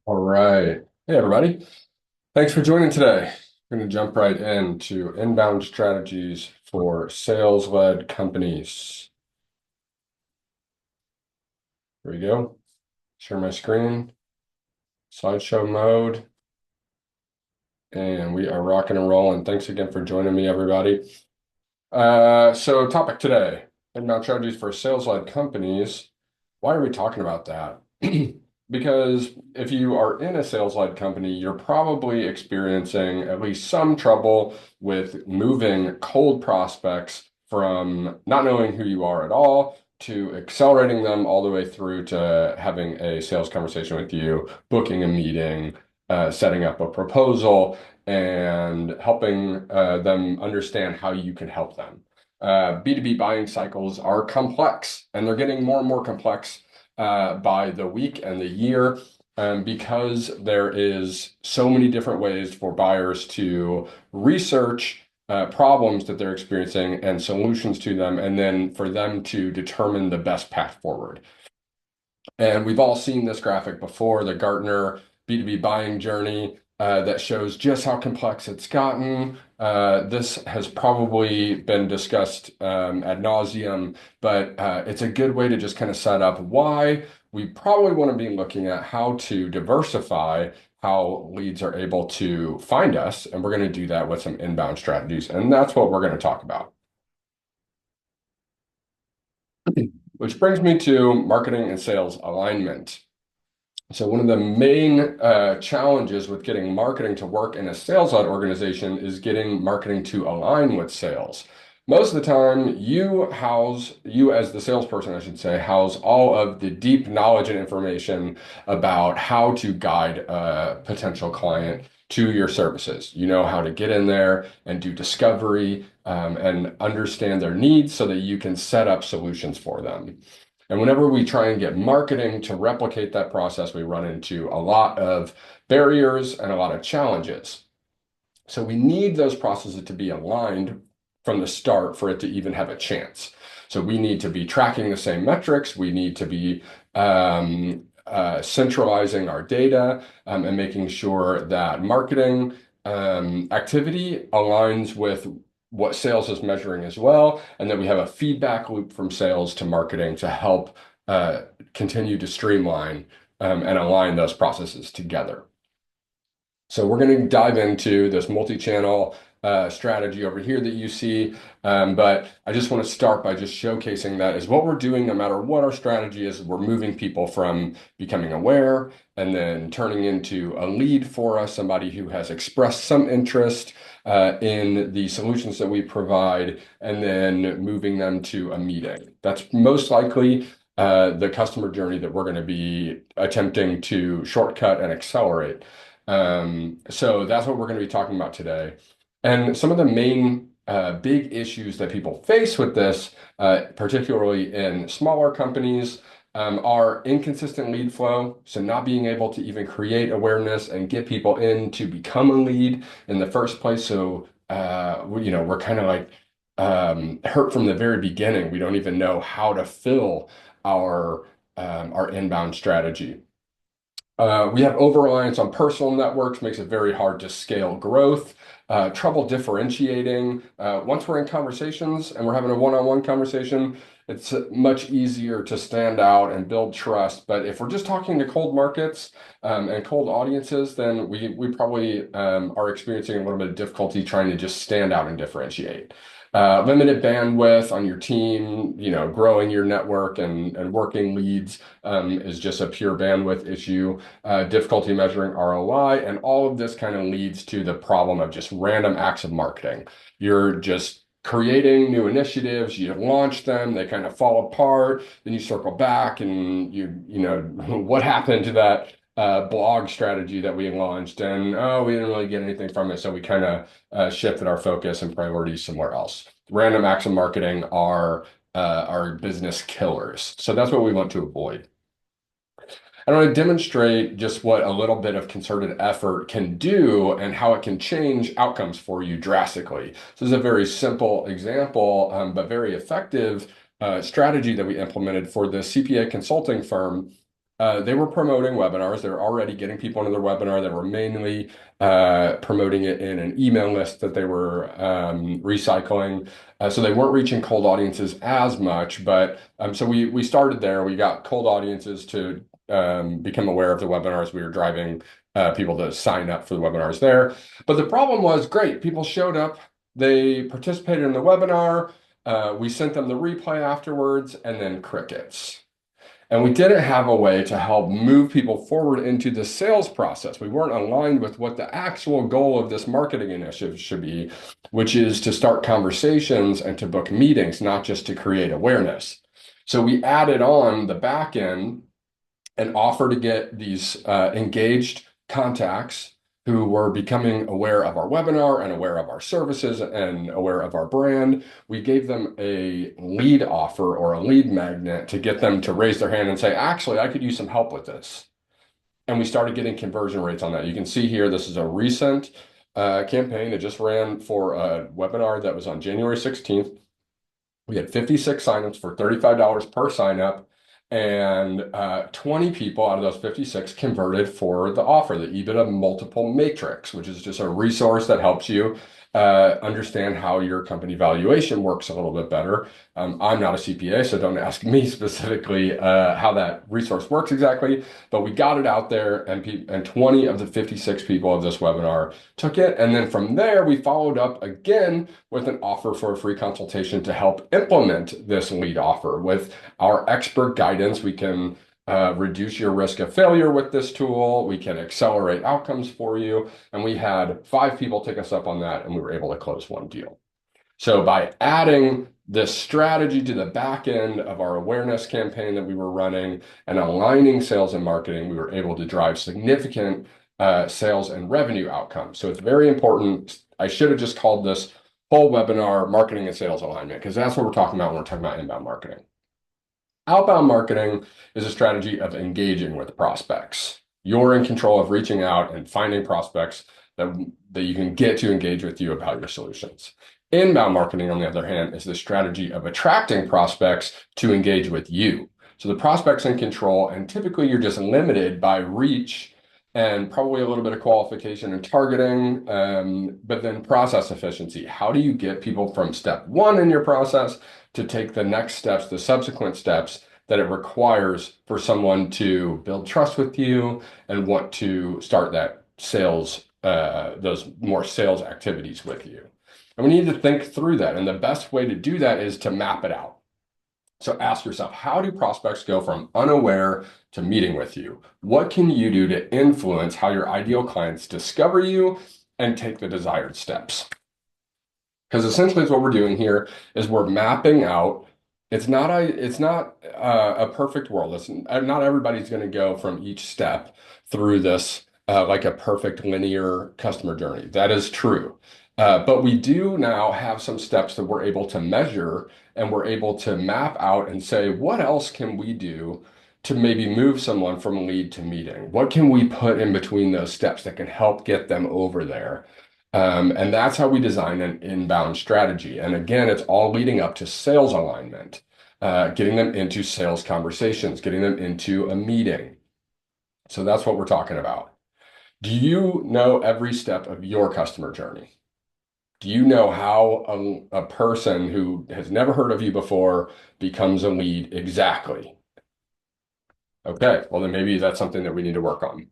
All right. Hey, everybody. Thanks for joining today. We're going to jump right into inbound strategies for sales-led companies. Here we go. Share my screen, slideshow mode, and we are rocking and rolling. Thanks again for joining me, everybody. So topic today, inbound strategies for sales-led companies. Why are we talking about that? Because if you are in a sales-led company, you're probably experiencing at least some trouble with moving cold prospects from not knowing who you are at all to accelerating them all the way through to having a sales conversation with you, booking a meeting, setting up a proposal, and helping them understand how you can help them. B2B buying cycles are complex, and they're getting more and more complex by the week and the year, because there is so many different ways for buyers to research problems that they're experiencing and solutions to them, and then for them to determine the best path forward. And we've all seen this graphic before, the Gartner B2B buying journey, that shows just how complex it's gotten. This has probably been discussed ad nauseum, but it's a good way to just kind of set up why we probably want to be looking at how to diversify how leads are able to find us. And we're going to do that with some inbound strategies. And that's what we're going to talk about. Which brings me to marketing and sales alignment. So one of the main challenges with getting marketing to work in a sales-led organization is getting marketing to align with sales. Most of the time, you as the salesperson, I should say, house all of the deep knowledge and information about how to guide a potential client to your services. You know how to get in there and do discovery, and understand their needs so that you can set up solutions for them. And whenever we try and get marketing to replicate that process, we run into a lot of barriers and a lot of challenges. So we need those processes to be aligned from the start for it to even have a chance. So we need to be tracking the same metrics. We need to be centralizing our data, and making sure that marketing activity aligns with what sales is measuring as well, and that we have a feedback loop from sales to marketing to help continue to streamline and align those processes together. So we're going to dive into this multi-channel strategy over here that you see, but I just want to start by just showcasing that is what we're doing no matter what our strategy is. We're moving people from becoming aware and then turning into a lead for us, somebody who has expressed some interest in the solutions that we provide, and then moving them to a meeting. That's most likely the customer journey that we're going to be attempting to shortcut and accelerate. So that's what we're going to be talking about today. And some of the main big issues that people face with this, particularly in smaller companies, are inconsistent lead flow. So not being able to even create awareness and get people in to become a lead in the first place. So, we're kind of like hurt from the very beginning. We don't even know how to fill our inbound strategy. We have over-reliance on personal networks, makes it very hard to scale growth. Trouble differentiating. Once we're in conversations and we're having a one-on-one conversation, it's much easier to stand out and build trust. But if we're just talking to cold markets and cold audiences, then we probably are experiencing a little bit of difficulty trying to just stand out and differentiate. Limited bandwidth on your team, growing your network and working leads is just a pure bandwidth issue. Difficulty measuring ROI, and all of this kind of leads to the problem of just random acts of marketing. You're just creating new initiatives, you launch them, they kind of fall apart, then you circle back and what happened to that blog strategy that we launched, and oh, we didn't really get anything from it, so we kind of shifted our focus and priorities somewhere else. Random acts of marketing are business killers, so that's what we want to avoid. I want to demonstrate just what a little bit of concerted effort can do and how it can change outcomes for you drastically. This is a very simple example, but very effective strategy that we implemented for the CPA consulting firm they were promoting webinars. They were already getting people into their webinar. They were mainly promoting it in an email list that they were recycling. So they weren't reaching cold audiences as much, but so we started there. We got cold audiences to become aware of the webinars. We were driving people to sign up for the webinars there. But the problem was, great, people showed up, they participated in the webinar, we sent them the replay afterwards, and then crickets. And we didn't have a way to help move people forward into the sales process. We weren't aligned with what the actual goal of this marketing initiative should be, which is to start conversations and to book meetings, not just to create awareness. So we added on the back end and offer to get these engaged contacts who were becoming aware of our webinar and aware of our services and aware of our brand. We gave them a lead offer or a lead magnet to get them to raise their hand and say, actually, I could use some help with this. And we started getting conversion rates on that. You can see here, this is a recent campaign. It just ran for a webinar that was on January 16th. We had 56 signups for $35 per signup, and 20 people out of those 56 converted for the offer, the EBITDA multiple matrix, which is just a resource that helps you understand how your company valuation works a little bit better. I'm not a CPA, so don't ask me specifically how that resource works exactly, but we got it out there, and 20 of the 56 people of this webinar took it. And then from there, we followed up again with an offer for a free consultation to help implement this lead offer. With our expert guidance, we can reduce your risk of failure with this tool. We can accelerate outcomes for you. And we had 5 people take us up on that, and we were able to close 1 deal. So by adding this strategy to the back end of our awareness campaign that we were running and aligning sales and marketing, we were able to drive significant sales and revenue outcomes. So it's very important. I should have just called this whole webinar marketing and sales alignment, because that's what we're talking about when we're talking about inbound marketing. Outbound marketing is a strategy of engaging with prospects. You're in control of reaching out and finding prospects that you can get to engage with you about your solutions. Inbound marketing, on the other hand, is the strategy of attracting prospects to engage with you. So the prospect's in control, and typically you're just limited by reach and probably a little bit of qualification and targeting, but then process efficiency. How do you get people from step 1 in your process to take the next steps, the subsequent steps that it requires for someone to build trust with you and want to start that sales, those more sales activities with you? And we need to think through that. And the best way to do that is to map it out. So ask yourself, how do prospects go from unaware to meeting with you? What can you do to influence how your ideal clients discover you and take the desired steps? Because essentially what we're doing here is we're mapping out. It's not a perfect world. Not everybody's going to go from each step through this like a perfect linear customer journey. That is true. But we do now have some steps that we're able to measure, and we're able to map out and say, what else can we do to maybe move someone from lead to meeting? What can we put in between those steps that can help get them over there? And that's how we design an inbound strategy. And again, it's all leading up to sales alignment, getting them into sales conversations, getting them into a meeting. So that's what we're talking about. Do you know every step of your customer journey? Do you know how a person who has never heard of you before becomes a lead exactly? Okay, well, then maybe that's something that we need to work on.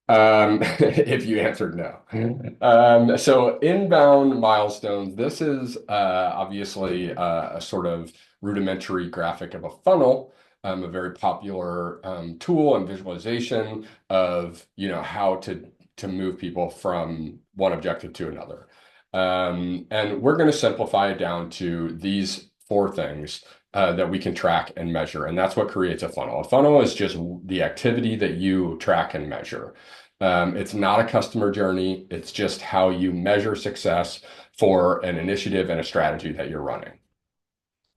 If you answered no. So inbound milestones, this is obviously a sort of rudimentary graphic of a funnel, a very popular tool and visualization of, how to move people from one objective to another. And we're going to simplify it down to these 4 things that we can track and measure. And that's what creates a funnel. A funnel is just the activity that you track and measure. It's not a customer journey. It's just how you measure success for an initiative and a strategy that you're running.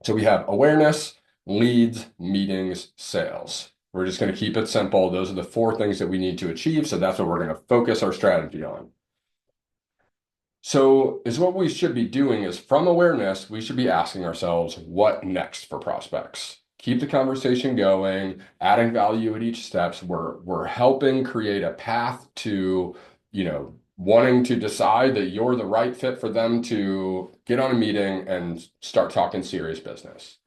So we have awareness, leads, meetings, sales. We're just going to keep it simple. Those are the 4 things that we need to achieve. So that's what we're going to focus our strategy on. So what we should be doing is, from awareness, we should be asking ourselves, what next for prospects? keep the conversation going, adding value at each steps. We're helping create a path to, wanting to decide that you're the right fit for them to get on a meeting and start talking serious business.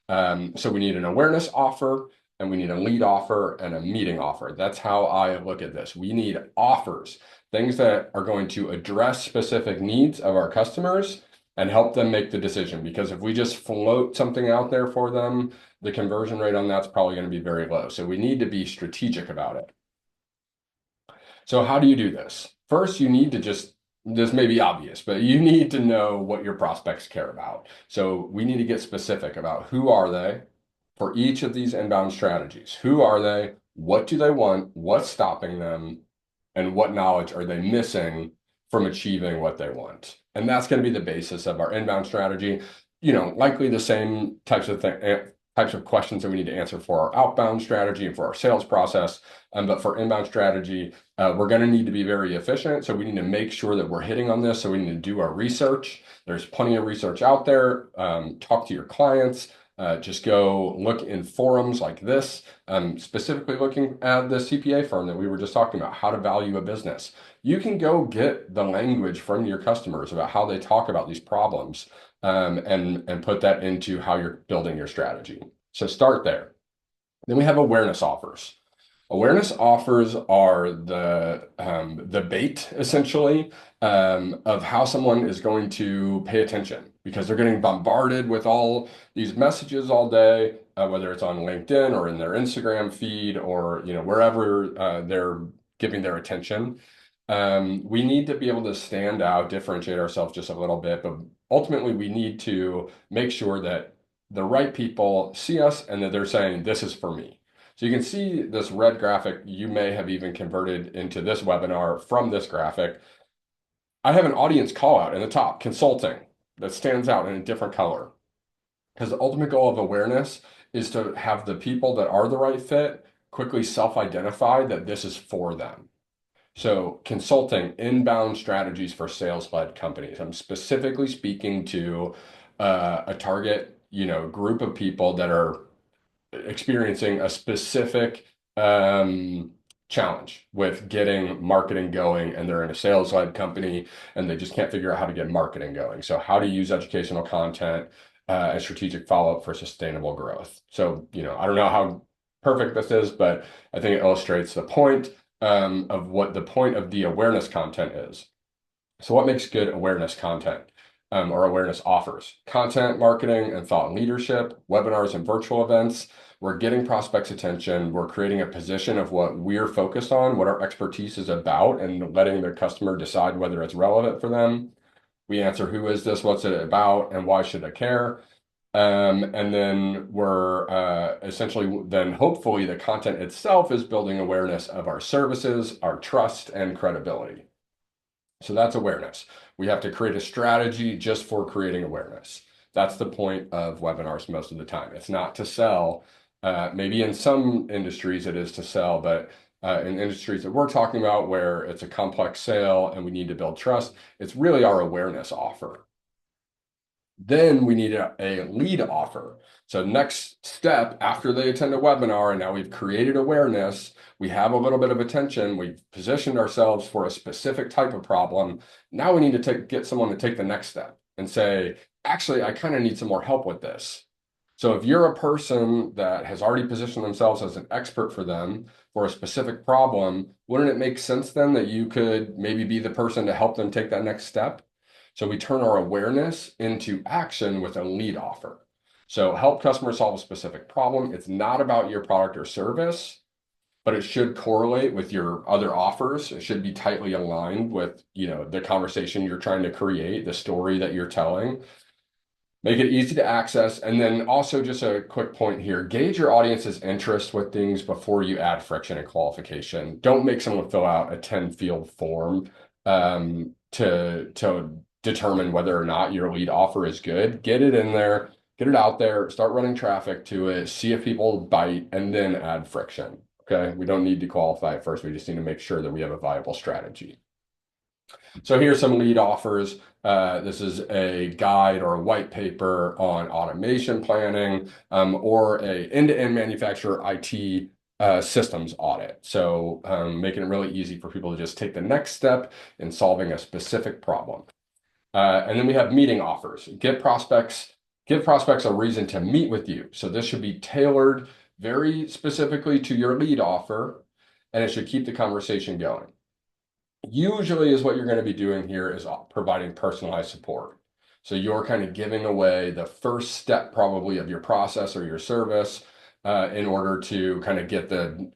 So we need an awareness offer, and we need a lead offer and a meeting offer. That's how I look at this. We need offers, things that are going to address specific needs of our customers and help them make the decision. Because if we just float something out there for them, the conversion rate on that's probably going to be very low. So we need to be strategic about it. So how do you do this? First, you need to this may be obvious, but you need to know what your prospects care about. So we need to get specific about who are they for each of these inbound strategies. Who are they? What do they want? What's stopping them? And what knowledge are they missing from achieving what they want? And that's going to be the basis of our inbound strategy. Likely the same types of questions that we need to answer for our outbound strategy and for our sales process. But for inbound strategy, we're going to need to be very efficient. So we need to make sure that we're hitting on this. So we need to do our research. There's plenty of research out there. Talk to your clients. Just go look in forums like this, specifically looking at the CPA firm that we were just talking about, how to value a business. You can go get the language from your customers about how they talk about these problems, and put that into how you're building your strategy. So start there. Then we have awareness offers. Awareness offers are the bait, essentially, of how someone is going to pay attention, because they're getting bombarded with all these messages all day, whether it's on LinkedIn or in their Instagram feed or wherever they're giving their attention. We need to be able to stand out, differentiate ourselves just a little bit, but ultimately we need to make sure that the right people see us and that they're saying, this is for me. So you can see this red graphic, you may have even converted into this webinar from this graphic. I have an audience call out in the top, consulting, that stands out in a different color. Because the ultimate goal of awareness is to have the people that are the right fit quickly self-identify that this is for them. So consulting, inbound strategies for sales-led companies. I'm specifically speaking to a target, group of people that are experiencing a specific challenge with getting marketing going, and they're in a sales-led company and they just can't figure out how to get marketing going. So how to use educational content and strategic follow-up for sustainable growth. So, I don't know how perfect this is, but I think it illustrates the point of what the point of the awareness content is. So what makes good awareness content? Or awareness offers? Content marketing and thought leadership, webinars and virtual events. We're getting prospects' attention. We're creating a position of what we're focused on, what our expertise is about, and letting the customer decide whether it's relevant for them. We answer, who is this? What's it about? And why should I care? And then we're essentially, then hopefully the content itself is building awareness of our services, our trust, and credibility. So that's awareness. We have to create a strategy just for creating awareness. That's the point of webinars most of the time. It's not to sell. Maybe in some industries it is to sell, but in industries that we're talking about where it's a complex sale and we need to build trust, it's really our awareness offer. Then we need a lead offer. So next step after they attend a webinar, and now we've created awareness, we have a little bit of attention, we've positioned ourselves for a specific type of problem. Now we need to get someone to take the next step and say, actually, I kind of need some more help with this. So if you're a person that has already positioned themselves as an expert for them for a specific problem, wouldn't it make sense then that you could maybe be the person to help them take that next step? So we turn our awareness into action with a lead offer. So help customers solve a specific problem. It's not about your product or service, but it should correlate with your other offers. It should be tightly aligned with, the conversation you're trying to create, the story that you're telling. Make it easy to access. And then also just a quick point here, gauge your audience's interest with things before you add friction and qualification. Don't make someone fill out a 10-field form to determine whether or not your lead offer is good. Get it in there, get it out there, start running traffic to it, see if people bite, and then add friction. Okay. We don't need to qualify it first. We just need to make sure that we have a viable strategy. So here's some lead offers. This is a guide or a white paper on automation planning, or a end-to-end manufacturer IT systems audit. So making it really easy for people to just take the next step in solving a specific problem. And then we have meeting offers. Give prospects a reason to meet with you. So this should be tailored very specifically to your lead offer, and it should keep the conversation going. Usually is what you're going to be doing here is providing personalized support. So you're kind of giving away the first step probably of your process or your service in order to kind of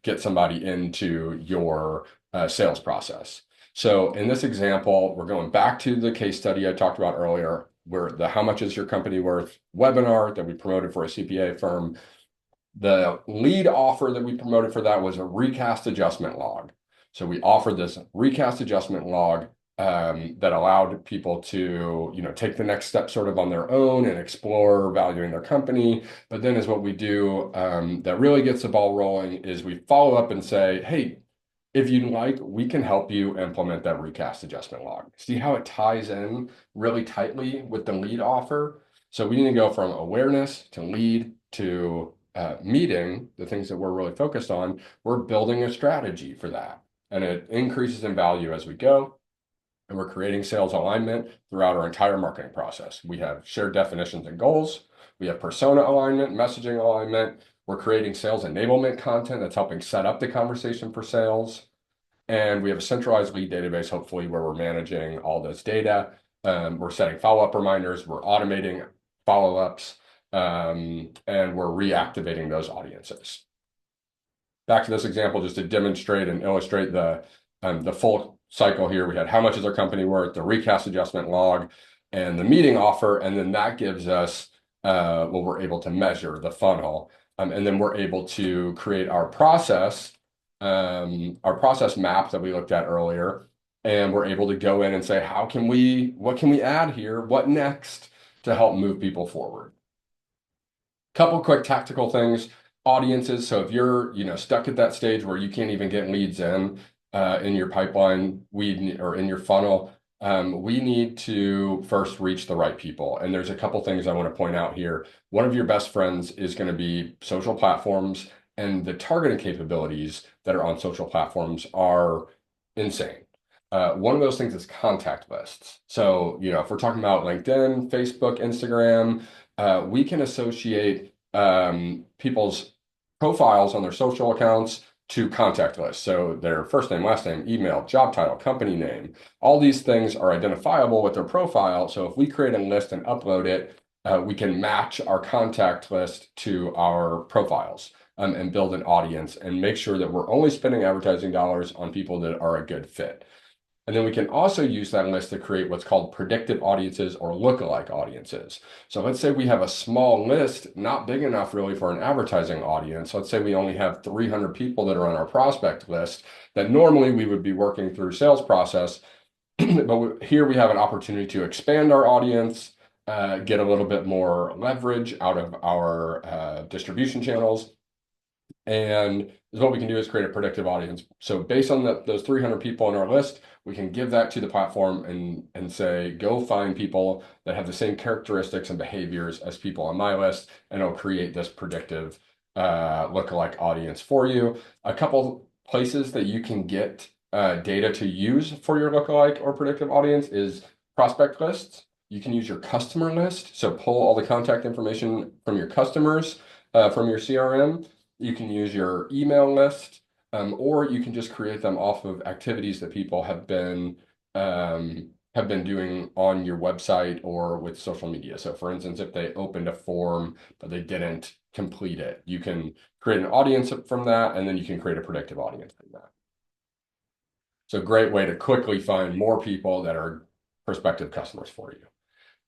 get somebody into your sales process. So in this example, we're going back to the case study I talked about earlier, where the how much is your company worth webinar that we promoted for a CPA firm. The lead offer that we promoted for that was a recast adjustment log. So we offered this recast adjustment log that allowed people to, take the next step sort of on their own and explore valuing their company. But then is what we do that really gets the ball rolling is we follow up and say, hey, if you'd like, we can help you implement that recast adjustment log. See how it ties in really tightly with the lead offer? So we need to go from awareness to lead to meeting, the things that we're really focused on. We're building a strategy for that. And it increases in value as we go. And we're creating sales alignment throughout our entire marketing process. We have shared definitions and goals. We have persona alignment, messaging alignment. We're creating sales enablement content that's helping set up the conversation for sales. And we have a centralized lead database, hopefully, where we're managing all this data. We're setting follow-up reminders. We're automating follow-ups. And we're reactivating those audiences. Back to this example, just to demonstrate and illustrate the full cycle here. We had how much is our company worth, the recast adjustment log, and the meeting offer. And then that gives us what we're able to measure, the funnel. And then we're able to create our process map that we looked at earlier. And we're able to go in and say, what can we add here? What next to help move people forward? Couple quick tactical things. Audiences. So if you're, stuck at that stage where you can't even get leads in your pipeline, or in your funnel, we need to first reach the right people. And there's a couple things I want to point out here. One of your best friends is going to be social platforms, and the targeting capabilities that are on social platforms are insane. One of those things is contact lists. So, if we're talking about LinkedIn, Facebook, Instagram, we can associate people's profiles on their social accounts to contact lists. So their first name, last name, email, job title, company name, all these things are identifiable with their profile. So if we create a list and upload it, we can match our contact list to our profiles and build an audience and make sure that we're only spending advertising dollars on people that are a good fit. And then we can also use that list to create what's called predictive audiences or lookalike audiences. So let's say we have a small list, not big enough really for an advertising audience. Let's say we only have 300 people that are on our prospect list that normally we would be working through sales process. But here we have an opportunity to expand our audience, get a little bit more leverage out of our distribution channels. And what we can do is create a predictive audience. So based on those 300 people on our list, we can give that to the platform and say, go find people that have the same characteristics and behaviors as people on my list, and it'll create this predictive lookalike audience for you. A couple places that you can get data to use for your lookalike or predictive audience is prospect lists. You can use your customer list. So pull all the contact information from your customers from your CRM. You can use your email list, or you can just create them off of activities that people have been doing on your website or with social media. So for instance, if they opened a form, but they didn't complete it, you can create an audience from that, and then you can create a predictive audience from that. So great way to quickly find more people that are prospective customers for you.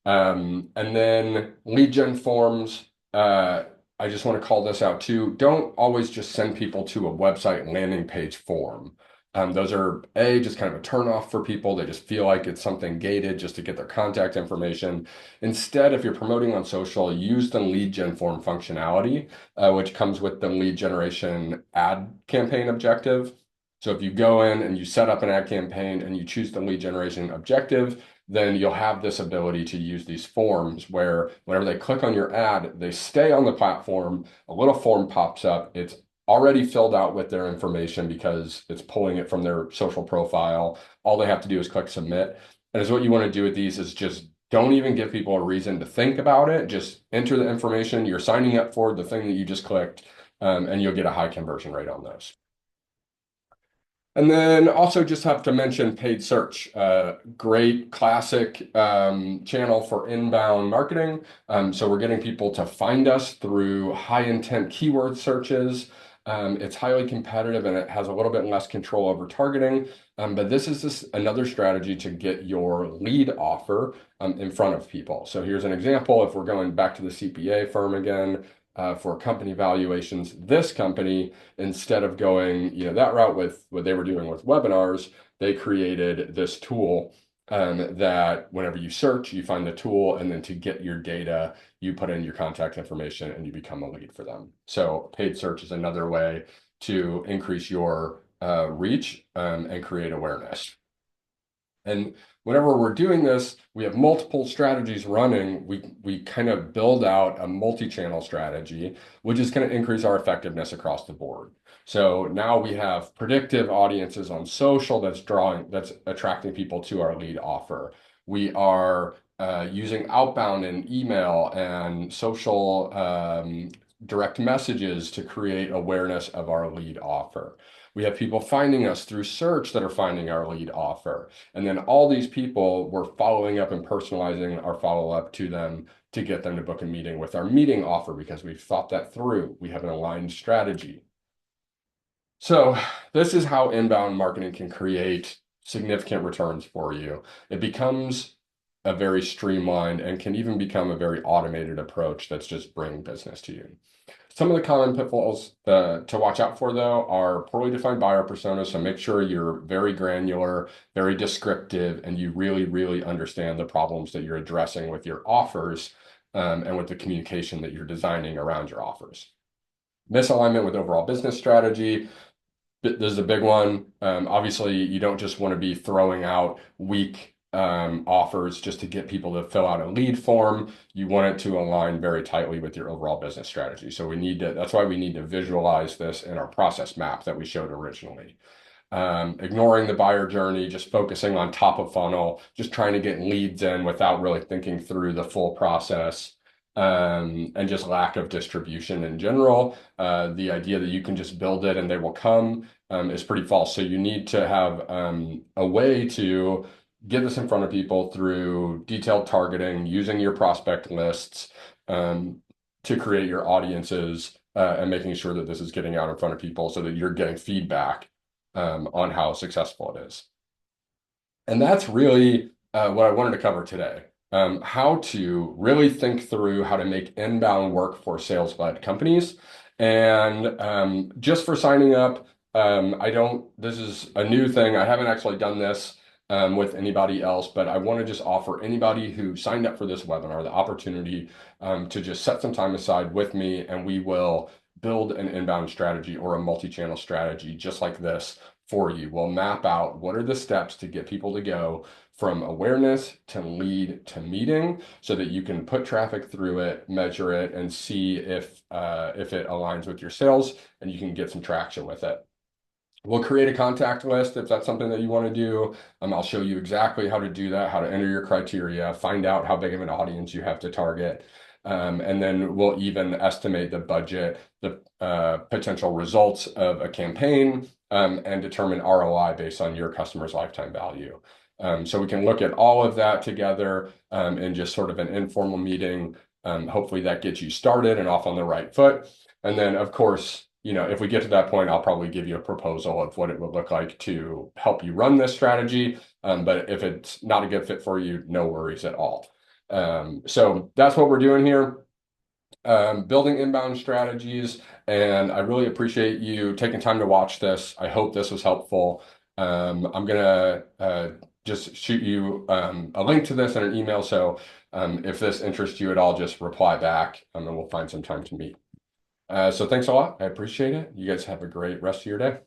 And then lead gen forms. I just want to call this out too. Don't always just send people to a website landing page form. Those are just kind of a turnoff for people. They just feel like it's something gated just to get their contact information. Instead, if you're promoting on social, use the lead gen form functionality, which comes with the lead generation ad campaign objective. So if you go in and you set up an ad campaign and you choose the lead generation objective, then you'll have this ability to use these forms where whenever they click on your ad, they stay on the platform, a little form pops up. It's already filled out with their information because it's pulling it from their social profile. All they have to do is click submit. And is what you want to do with these is just don't even give people a reason to think about it. Just enter the information you're signing up for, the thing that you just clicked, and you'll get a high conversion rate on those. And then also just have to mention paid search, great classic channel for inbound marketing. So we're getting people to find us through high intent keyword searches. It's highly competitive and it has a little bit less control over targeting. But this is just another strategy to get your lead offer in front of people. So here's an example. If we're going back to the CPA firm again, for company valuations, this company, instead of going, that route with what they were doing with webinars, they created this tool that whenever you search, you find the tool, and then to get your data, you put in your contact information and you become a lead for them. So paid search is another way to increase your reach and create awareness. And whenever we're doing this, we have multiple strategies running. We kind of build out a multi-channel strategy, which is going to increase our effectiveness across the board. So now we have predictive audiences on social that's attracting people to our lead offer. We are using outbound and email and social direct messages to create awareness of our lead offer. We have people finding us through search that are finding our lead offer. And then all these people, we're following up and personalizing our follow-up to them to get them to book a meeting with our meeting offer because we've thought that through. We have an aligned strategy. So this is how inbound marketing can create significant returns for you. It becomes a very streamlined and can even become a very automated approach that's just bringing business to you. Some of the common pitfalls to watch out for, though, are poorly defined buyer personas. So make sure you're very granular, very descriptive, and you really, really understand the problems that you're addressing with your offers and with the communication that you're designing around your offers. Misalignment with overall business strategy. This is a big one. Obviously, you don't just want to be throwing out weak offers just to get people to fill out a lead form. You want it to align very tightly with your overall business strategy. So that's why we need to visualize this in our process map that we showed originally. Ignoring the buyer journey, just focusing on top of funnel, just trying to get leads in without really thinking through the full process. And just lack of distribution in general. The idea that you can just build it and they will come is pretty false. So you need to have a way to get this in front of people through detailed targeting, using your prospect lists to create your audiences and making sure that this is getting out in front of people so that you're getting feedback on how successful it is. And that's really what I wanted to cover today. How to really think through how to make inbound work for sales-led companies. And just for signing up, this is a new thing. I haven't actually done this with anybody else, but I want to just offer anybody who signed up for this webinar the opportunity to just set some time aside with me, and we will build an inbound strategy or a multi-channel strategy just like this for you. We'll map out what are the steps to get people to go from awareness to lead to meeting so that you can put traffic through it, measure it, and see if it aligns with your sales and you can get some traction with it. We'll create a contact list if that's something that you want to do. I'll show you exactly how to do that, how to enter your criteria, find out how big of an audience you have to target. And then we'll even estimate the budget, the potential results of a campaign, and determine ROI based on your customer's lifetime value. So we can look at all of that together in just sort of an informal meeting. Hopefully that gets you started and off on the right foot. And then, of course, if we get to that point, I'll probably give you a proposal of what it would look like to help you run this strategy. But if it's not a good fit for you, no worries at all. So that's what we're doing here. Building inbound strategies, and I really appreciate you taking time to watch this. I hope this was helpful. I'm gonna just shoot you a link to this in an email. So if this interests you at all, just reply back and we'll find some time to meet. So thanks a lot. I appreciate it. You guys have a great rest of your day.